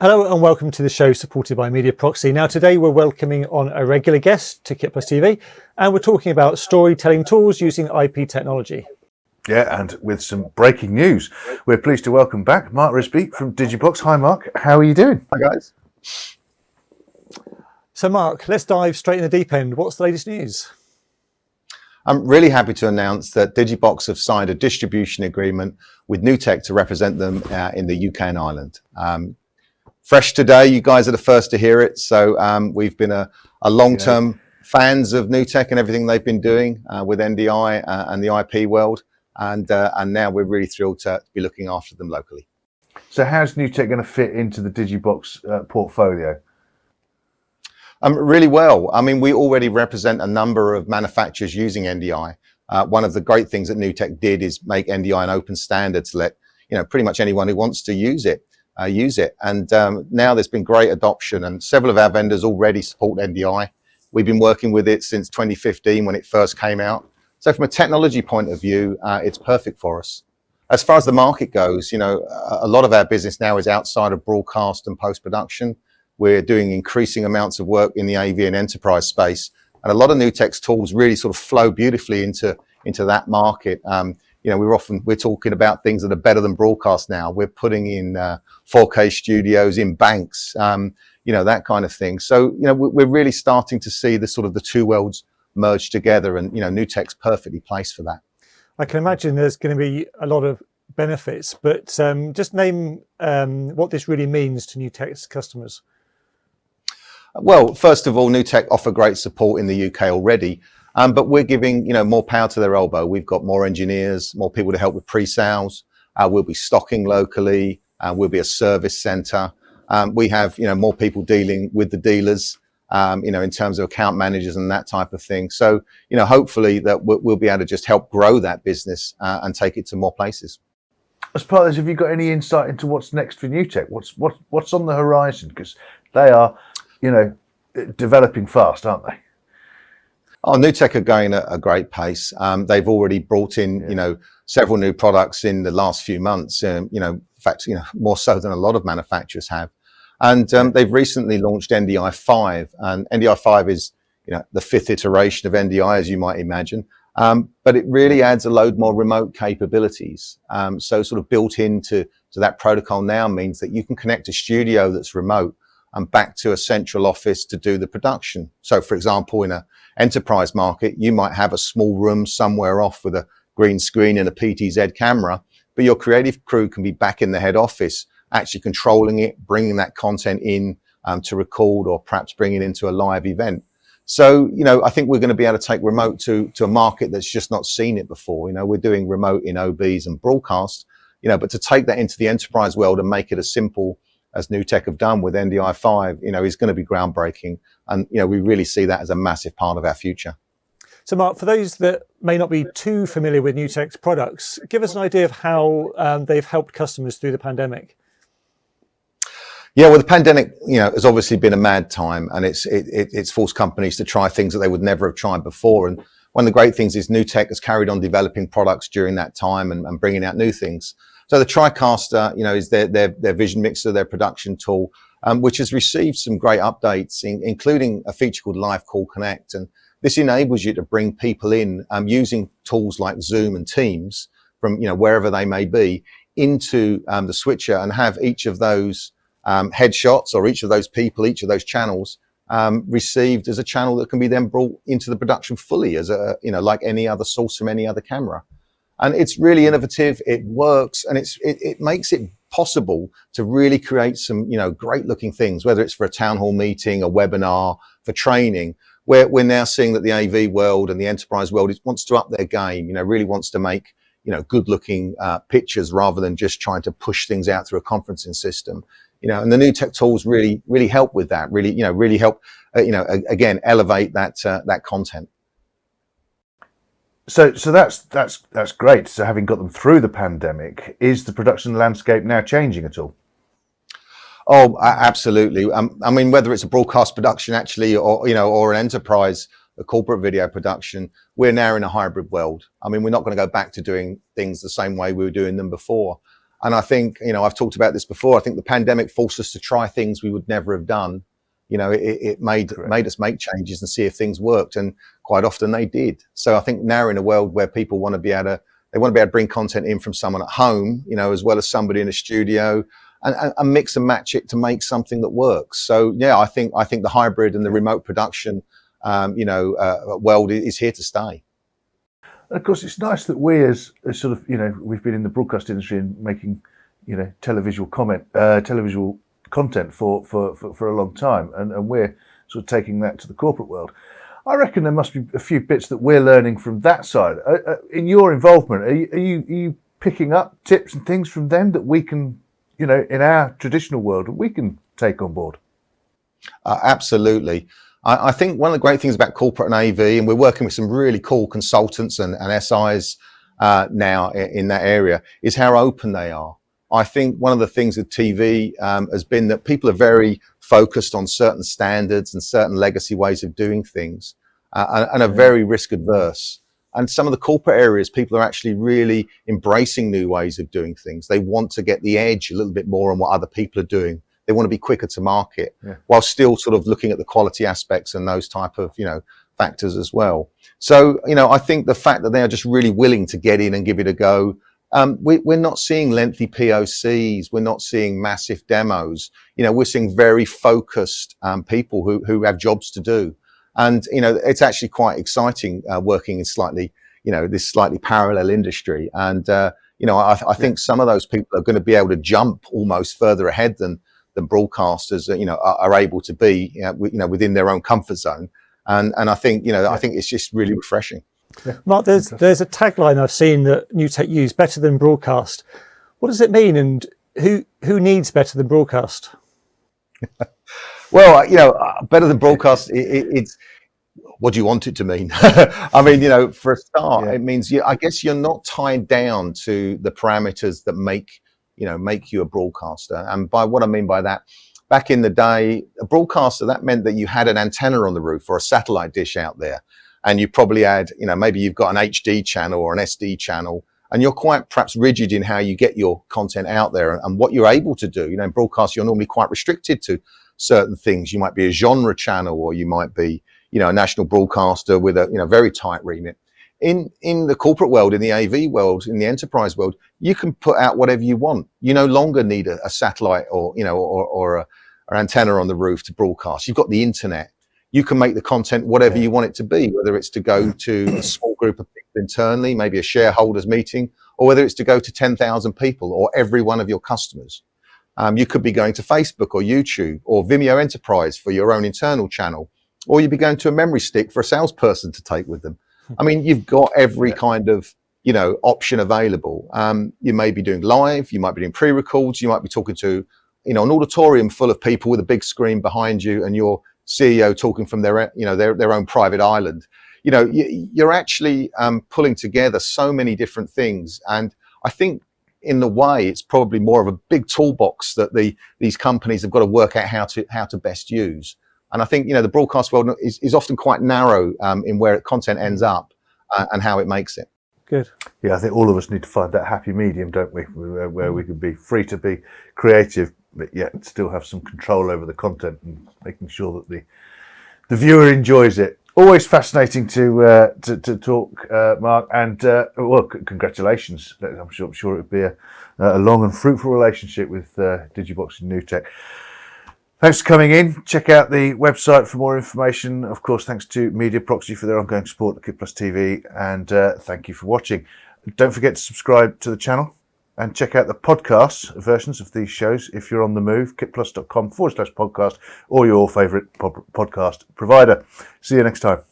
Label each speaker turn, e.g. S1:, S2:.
S1: Hello and welcome to the show supported by Mediaproxy. Now today we're welcoming on a regular guest to KitPlus TV and we're talking about storytelling tools using IP technology.
S2: Yeah, and with some breaking news, we're pleased to welcome back Marc Risby from Digi-Box. Hi Marc, how are you doing?
S3: Hi guys.
S1: So Marc, let's dive straight in the deep end. What's the latest news?
S3: I'm really happy to announce that Digi-Box have signed a distribution agreement with Newtek to represent them in the UK and Ireland. Fresh today, you guys are the first to hear it. So we've been a long-term fans of Newtek and everything they've been doing with NDI and the IP world. And now we're really thrilled to be looking after them locally.
S2: So how's Newtek going to fit into the Digi-Box portfolio?
S3: Really well. I mean, we already represent a number of manufacturers using NDI. One of the great things that Newtek did is make NDI an open standard to let pretty much anyone who wants to use it. And now there's been great adoption, and several of our vendors already support NDI. We've been working with it since 2015 when it first came out. So from a technology point of view, it's perfect for us. As far as the market goes, a lot of our business now is outside of broadcast and post-production. We're doing increasing amounts of work in the AV and enterprise space, and a lot of Newtek's tools really sort of flow beautifully into that market. We're talking about things that are better than broadcast now. We're putting in 4K studios in banks, that kind of thing. So, we're really starting to see the two worlds merge together, and, Newtek's perfectly placed for that.
S1: I can imagine there's going to be a lot of benefits, but just name what this really means to Newtek's customers.
S3: Well, first of all, Newtek offer great support in the UK already. But we're giving, more power to their elbow. We've got more engineers, more people to help with pre-sales. We'll be stocking locally. We'll be a service center. We have, more people dealing with the dealers, in terms of account managers and that type of thing. So, hopefully that we'll be able to just help grow that business and take it to more places.
S2: As part of this, have you got any insight into what's next for Newtek? What's on the horizon? Because they are, developing fast, aren't they?
S3: Oh, Newtek are going at a great pace. They've already brought in, several new products in the last few months. In fact, more so than a lot of manufacturers have. And they've recently launched NDI 5, and NDI 5 is, the 5th iteration of NDI, as you might imagine. But it really adds a load more remote capabilities. So sort of built into that protocol now means that you can connect a studio that's remote and back to a central office to do the production. So for example, in an enterprise market, you might have a small room somewhere off with a green screen and a PTZ camera, but your creative crew can be back in the head office, actually controlling it, bringing that content in to record, or perhaps bringing it into a live event. So, I think we're going to be able to take remote to a market that's just not seen it before. We're doing remote in OBs and broadcast, but to take that into the enterprise world and make it as simple as Newtek have done with NDI 5, is going to be groundbreaking. And, we really see that as a massive part of our future.
S1: So Marc, for those that may not be too familiar with Newtek's products, give us an idea of how they've helped customers through the pandemic.
S3: Yeah, well, the pandemic, has obviously been a mad time, and it's forced companies to try things that they would never have tried before. And one of the great things is Newtek has carried on developing products during that time and bringing out new things. So the TriCaster, is their vision mixer, their production tool, which has received some great updates, including a feature called Live Call Connect. And this enables you to bring people in using tools like Zoom and Teams from, wherever they may be, into the switcher, and have each of those headshots, or each of those people, each of those channels received as a channel that can be then brought into the production fully as like any other source from any other camera. And it's really innovative. It works, and it makes it possible to really create some, great looking things, whether it's for a town hall meeting, a webinar, for training, where we're now seeing that the AV world and the enterprise world wants to up their game, really wants to make, good looking pictures rather than just trying to push things out through a conferencing system. And the Newtek tools really help with that, really help, again, elevate that content.
S2: So that's great. So having got them through the pandemic, is the production landscape now changing at all?
S3: Oh, absolutely. I mean, whether it's a broadcast production actually, or an enterprise, a corporate video production, we're now in a hybrid world. I mean, we're not going to go back to doing things the same way we were doing them before. And I think, I've talked about this before. I think the pandemic forced us to try things we would never have done. It made us make changes and see if things worked, and quite often they did. So I think now we're in a world where people want to be able to bring content in from someone at home, as well as somebody in a studio, and mix and match it to make something that works. So yeah, I think the hybrid and the remote production, world is here to stay.
S2: And of course, it's nice that we, as sort of, we've been in the broadcast industry and making, televisual content for a long time, and we're sort of taking that to the corporate world. I reckon there must be a few bits that we're learning from that side. In your involvement, are you picking up tips and things from them that we can, in our traditional world, we can take on board?
S3: Absolutely. I think one of the great things about corporate and AV, and we're working with some really cool consultants and SIs now in that area, is how open they are. I think one of the things with TV has been that people are very focused on certain standards and certain legacy ways of doing things, and are very risk adverse. And some of the corporate areas, people are actually really embracing new ways of doing things. They want to get the edge a little bit more on what other people are doing. They want to be quicker to market, while still sort of looking at the quality aspects and those type of, factors as well. So, I think the fact that they are just really willing to get in and give it a go. We're not seeing lengthy POCs. We're not seeing massive demos. We're seeing very focused people who have jobs to do. And, it's actually quite exciting working in slightly, this slightly parallel industry. And, I think some of those people are going to be able to jump almost further ahead than broadcasters, are able to be, within their own comfort zone. And I think, I think it's just really refreshing.
S1: Yeah. Mark, there's a tagline I've seen that Newtek use: better than broadcast. What does it mean, and who needs better than broadcast?
S3: Well, better than broadcast, it's what do you want it to mean? I mean, for a start, it means I guess you're not tied down to the parameters that make you a broadcaster. And by what I mean by that, back in the day, a broadcaster, that meant that you had an antenna on the roof or a satellite dish out there. And you probably had, maybe you've got an HD channel or an SD channel, and you're quite perhaps rigid in how you get your content out there and what you're able to do. In broadcast, you're normally quite restricted to certain things. You might be a genre channel, or you might be, a national broadcaster with a, very tight remit. In the corporate world, in the AV world, in the enterprise world, you can put out whatever you want. You no longer need a satellite or, or an antenna on the roof to broadcast. You've got the internet. You can make the content whatever you want it to be, whether it's to go to a small group of people internally, maybe a shareholders meeting, or whether it's to go to 10,000 people or every one of your customers. You could be going to Facebook or YouTube or Vimeo Enterprise for your own internal channel, or you'd be going to a memory stick for a salesperson to take with them. I mean, you've got every kind of, option available. You may be doing live, you might be doing pre-records, you might be talking to, an auditorium full of people with a big screen behind you, and your CEO talking from their own private island. You're actually pulling together so many different things. And I think in the way, it's probably more of a big toolbox that these companies have got to work out how to best use. And I think, the broadcast world is often quite narrow in where content ends up and how it makes it.
S1: Good.
S2: Yeah, I think all of us need to find that happy medium, don't we? Where we can be free to be creative, but yet still have some control over the content and making sure that the viewer enjoys it. Always fascinating to talk, Mark, and congratulations. I'm sure it would be a long and fruitful relationship with Digi-Box and Newtek. Thanks for coming in. Check out the website for more information. Of course, thanks to Mediaproxy for their ongoing support at KitPlus TV, and thank you for watching. Don't forget to subscribe to the channel and check out the podcast versions of these shows if you're on the move, kitplus.com/podcast, or your favourite podcast provider. See you next time.